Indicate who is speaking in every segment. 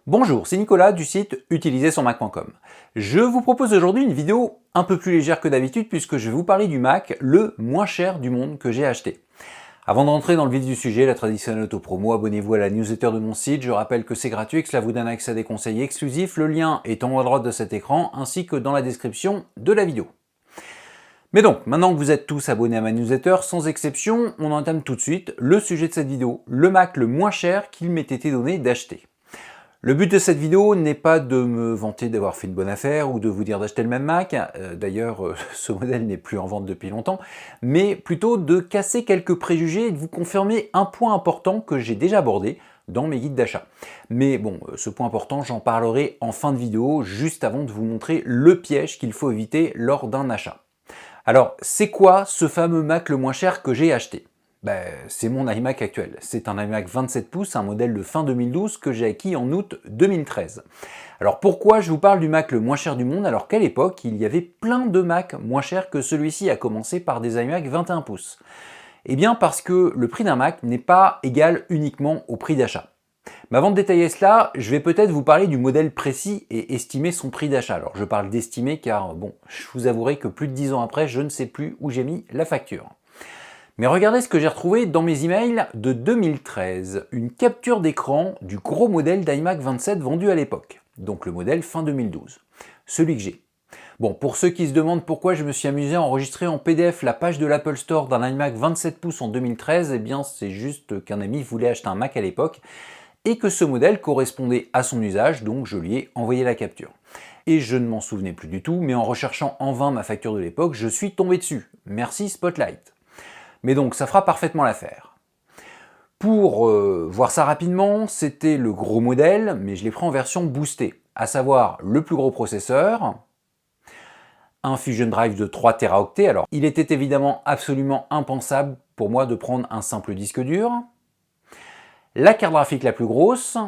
Speaker 1: Bonjour, c'est Nicolas du site utilisersonmac.com. Je vous propose aujourd'hui une vidéo un peu plus légère que d'habitude puisque je vais vous parler du Mac le moins cher du monde que j'ai acheté. Avant d'entrer dans le vif du sujet, la traditionnelle auto-promo, abonnez-vous à la newsletter de mon site, je rappelle que c'est gratuit et que cela vous donne accès à des conseils exclusifs, le lien est en haut à droite de cet écran ainsi que dans la description de la vidéo. Mais donc, maintenant que vous êtes tous abonnés à ma newsletter, sans exception, on entame tout de suite le sujet de cette vidéo, le Mac le moins cher qu'il m'ait été donné d'acheter. Le but de cette vidéo n'est pas de me vanter d'avoir fait une bonne affaire ou de vous dire d'acheter le même Mac, d'ailleurs ce modèle n'est plus en vente depuis longtemps, mais plutôt de casser quelques préjugés et de vous confirmer un point important que j'ai déjà abordé dans mes guides d'achat. Mais bon, ce point important, j'en parlerai en fin de vidéo, juste avant de vous montrer le piège qu'il faut éviter lors d'un achat. Alors, c'est quoi ce fameux Mac le moins cher que j'ai acheté ? C'est mon iMac actuel. C'est un iMac 27 pouces, un modèle de fin 2012 que j'ai acquis en août 2013. Alors pourquoi je vous parle du Mac le moins cher du monde alors qu'à l'époque il y avait plein de Mac moins chers que celui-ci, à commencer par des iMac 21 pouces. Eh bien parce que le prix d'un Mac n'est pas égal uniquement au prix d'achat. Mais avant de détailler cela, je vais peut-être vous parler du modèle précis et estimer son prix d'achat. Alors je parle d'estimer car bon, je vous avouerai que plus de 10 ans après, je ne sais plus où j'ai mis la facture. Mais regardez ce que j'ai retrouvé dans mes emails de 2013, une capture d'écran du gros modèle d'iMac 27 vendu à l'époque, donc le modèle fin 2012, celui que j'ai. Bon, pour ceux qui se demandent pourquoi je me suis amusé à enregistrer en PDF la page de l'Apple Store d'un iMac 27 pouces en 2013, eh bien c'est juste qu'un ami voulait acheter un Mac à l'époque et que ce modèle correspondait à son usage, donc je lui ai envoyé la capture. Et je ne m'en souvenais plus du tout, mais en recherchant en vain ma facture de l'époque, je suis tombé dessus. Merci Spotlight. Mais donc ça fera parfaitement l'affaire. Pour voir ça rapidement, c'était le gros modèle, mais je l'ai pris en version boostée, à savoir le plus gros processeur, un Fusion Drive de 3 Teraoctets. Alors il était évidemment absolument impensable pour moi de prendre un simple disque dur, la carte graphique la plus grosse,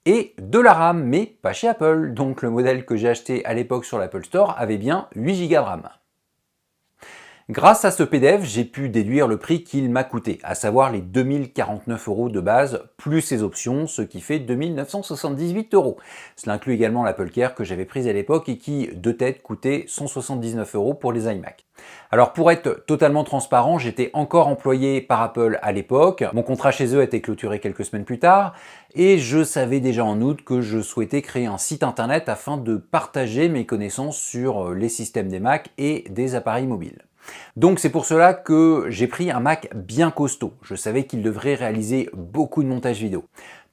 Speaker 1: et de la RAM, mais pas chez Apple. Donc le modèle que j'ai acheté à l'époque sur l'Apple Store avait bien 8 Go de RAM. Grâce à ce PDF, j'ai pu déduire le prix qu'il m'a coûté, à savoir les 2049 € de base, plus ses options, ce qui fait 2978 €. Cela inclut également l'Apple Care que j'avais prise à l'époque et qui, de tête, coûtait 179 € pour les iMac. Alors pour être totalement transparent, j'étais encore employé par Apple à l'époque, mon contrat chez eux a été clôturé quelques semaines plus tard, et je savais déjà en août que je souhaitais créer un site internet afin de partager mes connaissances sur les systèmes des Mac et des appareils mobiles. Donc c'est pour cela que j'ai pris un Mac bien costaud. Je savais qu'il devrait réaliser beaucoup de montage vidéo.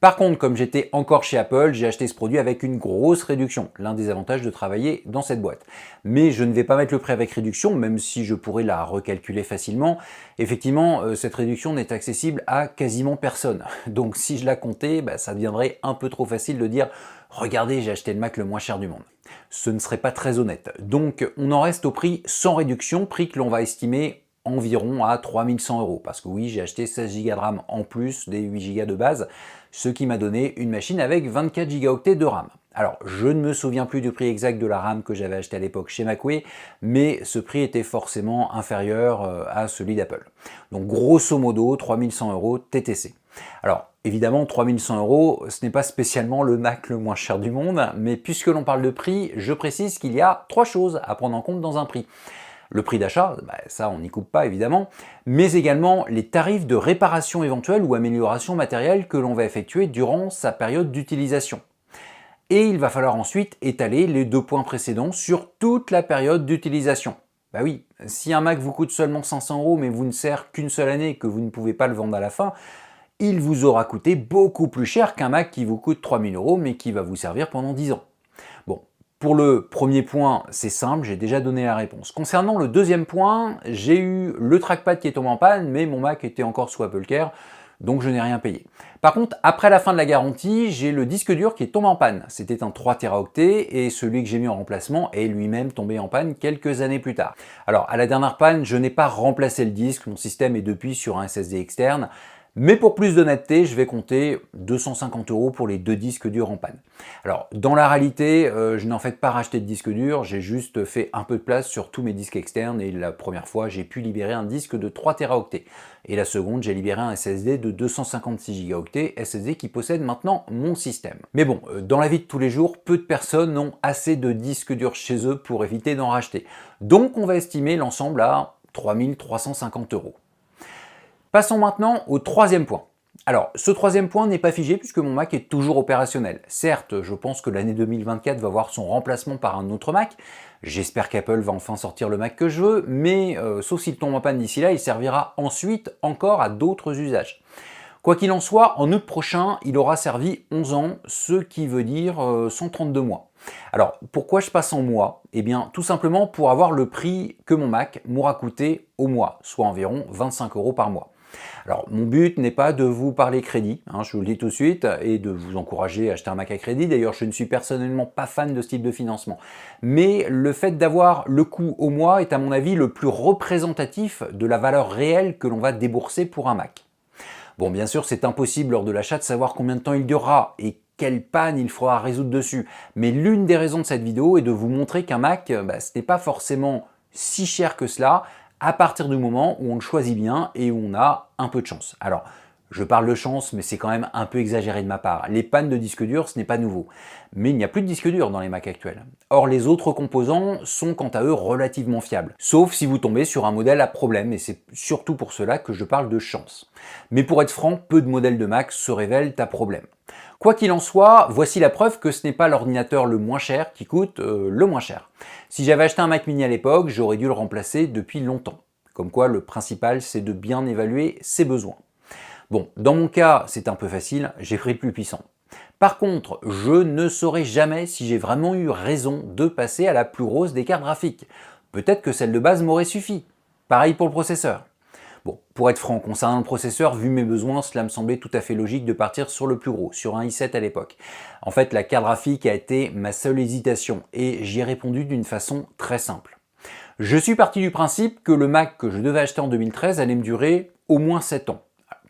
Speaker 1: Par contre, comme j'étais encore chez Apple, j'ai acheté ce produit avec une grosse réduction, l'un des avantages de travailler dans cette boîte. Mais je ne vais pas mettre le prix avec réduction, même si je pourrais la recalculer facilement. Effectivement, cette réduction n'est accessible à quasiment personne. Donc si je la comptais, ça deviendrait un peu trop facile de dire « Regardez, j'ai acheté le Mac le moins cher du monde ». Ce ne serait pas très honnête. Donc on en reste au prix sans réduction, prix que l'on va estimer environ à 3100 €. Parce que oui, j'ai acheté 16 Go de RAM en plus des 8 Go de base, ce qui m'a donné une machine avec 24 Go de RAM. Alors, je ne me souviens plus du prix exact de la RAM que j'avais acheté à l'époque chez Macway, mais ce prix était forcément inférieur à celui d'Apple. Donc grosso modo, 3100 € TTC. Alors, évidemment, 3100 €, ce n'est pas spécialement le Mac le moins cher du monde, mais puisque l'on parle de prix, je précise qu'il y a 3 choses à prendre en compte dans un prix. Le prix d'achat, ça on n'y coupe pas évidemment, mais également les tarifs de réparation éventuelle ou amélioration matérielle que l'on va effectuer durant sa période d'utilisation. Et il va falloir ensuite étaler les 2 points précédents sur toute la période d'utilisation. Bah oui, si un Mac vous coûte seulement 500 € mais vous ne sert qu'une seule année et que vous ne pouvez pas le vendre à la fin, il vous aura coûté beaucoup plus cher qu'un Mac qui vous coûte 3000 € mais qui va vous servir pendant 10 ans. Bon, pour le premier point, c'est simple, j'ai déjà donné la réponse. Concernant le deuxième point, j'ai eu le trackpad qui est tombé en panne, mais mon Mac était encore sous Apple Care, donc je n'ai rien payé. Par contre, après la fin de la garantie, j'ai le disque dur qui est tombé en panne. C'était un 3 Teraoctets et celui que j'ai mis en remplacement est lui-même tombé en panne quelques années plus tard. Alors, à la dernière panne, je n'ai pas remplacé le disque, mon système est depuis sur un SSD externe, Mais pour plus d'honnêteté, je vais compter 250 € pour les 2 disques durs en panne. Alors, dans la réalité, je n'en fais pas racheter de disque dur, j'ai juste fait un peu de place sur tous mes disques externes et la première fois, j'ai pu libérer un disque de 3 Teraoctets. Et la seconde, j'ai libéré un SSD de 256 Go, SSD qui possède maintenant mon système. Mais bon, dans la vie de tous les jours, peu de personnes ont assez de disques durs chez eux pour éviter d'en racheter. Donc, on va estimer l'ensemble à 3350 €. Passons maintenant au troisième point. Alors, ce troisième point n'est pas figé puisque mon Mac est toujours opérationnel. Certes, je pense que l'année 2024 va voir son remplacement par un autre Mac. J'espère qu'Apple va enfin sortir le Mac que je veux, mais sauf s'il tombe en panne d'ici là, il servira ensuite encore à d'autres usages. Quoi qu'il en soit, en août prochain, il aura servi 11 ans, ce qui veut dire 132 mois. Alors, pourquoi je passe en mois? Eh bien, tout simplement pour avoir le prix que mon Mac m'aura coûté au mois, soit environ 25 € par mois. Alors, mon but n'est pas de vous parler crédit, je vous le dis tout de suite, et de vous encourager à acheter un Mac à crédit. D'ailleurs, je ne suis personnellement pas fan de ce type de financement. Mais le fait d'avoir le coût au mois est à mon avis le plus représentatif de la valeur réelle que l'on va débourser pour un Mac. Bon, bien sûr, c'est impossible lors de l'achat de savoir combien de temps il durera et quelle panne il faudra résoudre dessus. Mais l'une des raisons de cette vidéo est de vous montrer qu'un Mac, ce n'est pas forcément si cher que cela, à partir du moment où on le choisit bien et où on a un peu de chance. Alors, je parle de chance, mais c'est quand même un peu exagéré de ma part. Les pannes de disque dur, ce n'est pas nouveau. Mais il n'y a plus de disque dur dans les Mac actuels. Or, les autres composants sont quant à eux relativement fiables. Sauf si vous tombez sur un modèle à problème, et c'est surtout pour cela que je parle de chance. Mais pour être franc, peu de modèles de Mac se révèlent à problème. Quoi qu'il en soit, voici la preuve que ce n'est pas l'ordinateur le moins cher qui coûte le moins cher. Si j'avais acheté un Mac mini à l'époque, j'aurais dû le remplacer depuis longtemps. Comme quoi, le principal, c'est de bien évaluer ses besoins. Bon, dans mon cas, c'est un peu facile, j'ai pris le plus puissant. Par contre, je ne saurais jamais si j'ai vraiment eu raison de passer à la plus grosse des cartes graphiques. Peut-être que celle de base m'aurait suffi. Pareil pour le processeur. Bon, pour être franc, concernant le processeur, vu mes besoins, cela me semblait tout à fait logique de partir sur le plus gros, sur un i7 à l'époque. En fait, la carte graphique a été ma seule hésitation et j'y ai répondu d'une façon très simple. Je suis parti du principe que le Mac que je devais acheter en 2013 allait me durer au moins 7 ans.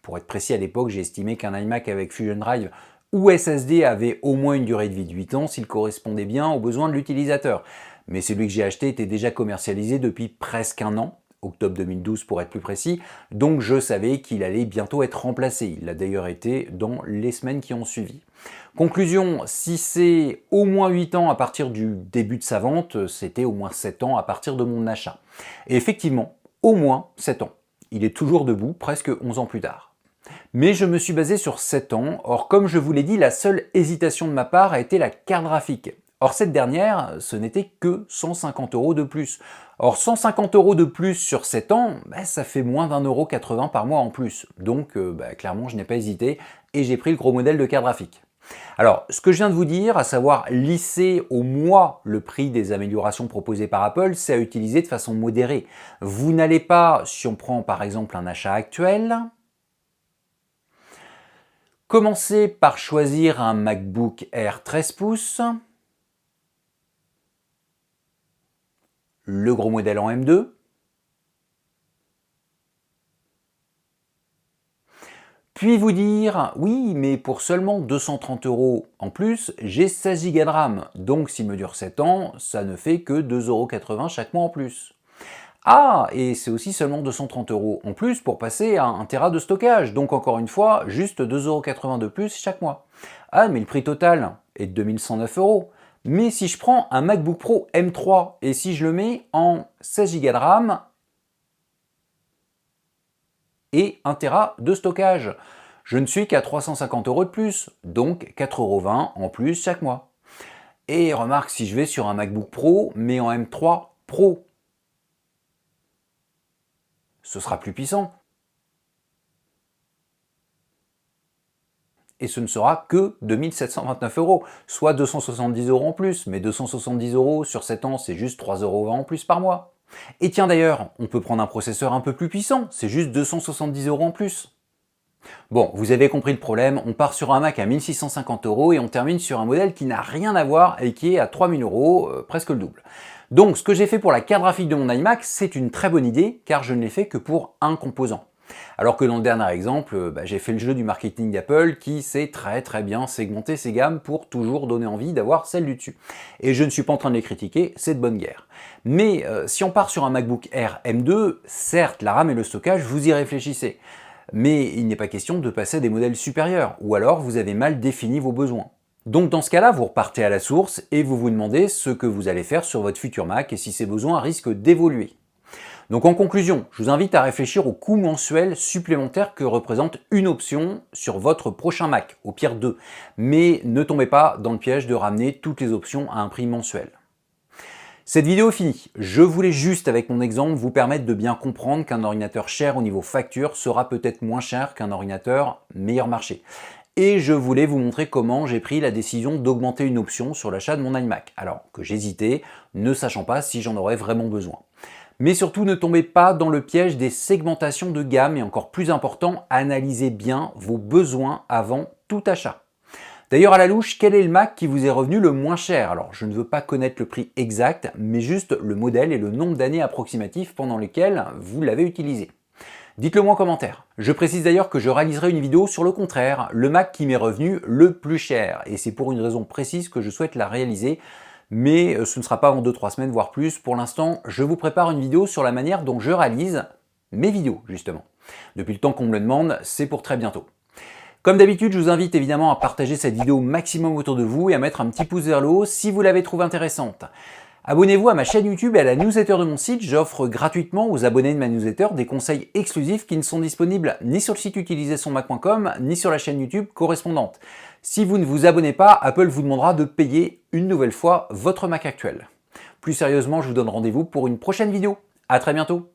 Speaker 1: Pour être précis, à l'époque, j'ai estimé qu'un iMac avec Fusion Drive ou SSD avait au moins une durée de vie de 8 ans s'il correspondait bien aux besoins de l'utilisateur. Mais celui que j'ai acheté était déjà commercialisé depuis presque un an, octobre 2012 pour être plus précis, donc je savais qu'il allait bientôt être remplacé. Il l'a d'ailleurs été dans les semaines qui ont suivi. Conclusion, si c'est au moins 8 ans à partir du début de sa vente, c'était au moins 7 ans à partir de mon achat. Et effectivement, au moins 7 ans. Il est toujours debout, presque 11 ans plus tard. Mais je me suis basé sur 7 ans, or comme je vous l'ai dit, la seule hésitation de ma part a été la carte graphique. Or cette dernière, ce n'était que 150 € de plus. Or 150 € de plus sur 7 ans, ça fait moins d'1,80 € par mois en plus. Donc clairement je n'ai pas hésité et j'ai pris le gros modèle de carte graphique. Alors, ce que je viens de vous dire, à savoir lisser au mois le prix des améliorations proposées par Apple, c'est à utiliser de façon modérée. Vous n'allez pas, si on prend par exemple un achat actuel, commencer par choisir un MacBook Air 13 pouces, le gros modèle en M2, puis vous dire, oui, mais pour seulement 230 € en plus, j'ai 16 Go de RAM, donc s'il me dure 7 ans, ça ne fait que 2,80 € chaque mois en plus. Ah, et c'est aussi seulement 230 € en plus pour passer à 1 Tera de stockage, donc encore une fois, juste 2,80 € de plus chaque mois. Ah, mais le prix total est de 2109 €. Mais si je prends un MacBook Pro M3 et si je le mets en 16 Go de RAM, et 1 Tera de stockage. Je ne suis qu'à 350 € de plus, donc 4,20 € en plus chaque mois. Et remarque, si je vais sur un MacBook Pro, mais en M3 Pro, ce sera plus puissant. Et ce ne sera que 2729 €, soit 270 € en plus, mais 270 € sur 7 ans, c'est juste 3,20 € en plus par mois. Et tiens d'ailleurs, on peut prendre un processeur un peu plus puissant, c'est juste 270 € en plus. Bon, vous avez compris le problème, on part sur un Mac à 1650 € et on termine sur un modèle qui n'a rien à voir et qui est à 3000 €, presque le double. Donc ce que j'ai fait pour la carte graphique de mon iMac, c'est une très bonne idée car je ne l'ai fait que pour un composant. Alors que dans le dernier exemple, j'ai fait le jeu du marketing d'Apple qui sait très bien segmenter ses gammes pour toujours donner envie d'avoir celle du dessus. Et je ne suis pas en train de les critiquer, c'est de bonne guerre. Mais si on part sur un MacBook Air M2, certes la RAM et le stockage, vous y réfléchissez. Mais il n'est pas question de passer à des modèles supérieurs, ou alors vous avez mal défini vos besoins. Donc dans ce cas-là, vous repartez à la source et vous vous demandez ce que vous allez faire sur votre futur Mac et si ces besoins risquent d'évoluer. Donc en conclusion, je vous invite à réfléchir au coût mensuel supplémentaire que représente une option sur votre prochain Mac, au pire 2. Mais ne tombez pas dans le piège de ramener toutes les options à un prix mensuel. Cette vidéo est finie. Je voulais juste, avec mon exemple, vous permettre de bien comprendre qu'un ordinateur cher au niveau facture sera peut-être moins cher qu'un ordinateur meilleur marché. Et je voulais vous montrer comment j'ai pris la décision d'augmenter une option sur l'achat de mon iMac, alors que j'hésitais, ne sachant pas si j'en aurais vraiment besoin. Mais surtout, ne tombez pas dans le piège des segmentations de gamme et encore plus important, analysez bien vos besoins avant tout achat. D'ailleurs, à la louche, quel est le Mac qui vous est revenu le moins cher? Alors, je ne veux pas connaître le prix exact, mais juste le modèle et le nombre d'années approximatifs pendant lesquelles vous l'avez utilisé. Dites-le moi en commentaire. Je précise d'ailleurs que je réaliserai une vidéo sur le contraire, le Mac qui m'est revenu le plus cher. Et c'est pour une raison précise que je souhaite la réaliser, mais ce ne sera pas avant 2-3 semaines, voire plus. Pour l'instant, je vous prépare une vidéo sur la manière dont je réalise mes vidéos, justement. Depuis le temps qu'on me le demande, c'est pour très bientôt. Comme d'habitude, je vous invite évidemment à partager cette vidéo au maximum autour de vous et à mettre un petit pouce vers le haut si vous l'avez trouvée intéressante. Abonnez-vous à ma chaîne YouTube et à la newsletter de mon site, j'offre gratuitement aux abonnés de ma newsletter des conseils exclusifs qui ne sont disponibles ni sur le site utilisersonmac.com ni sur la chaîne YouTube correspondante. Si vous ne vous abonnez pas, Apple vous demandera de payer une nouvelle fois votre Mac actuel. Plus sérieusement, je vous donne rendez-vous pour une prochaine vidéo. À très bientôt.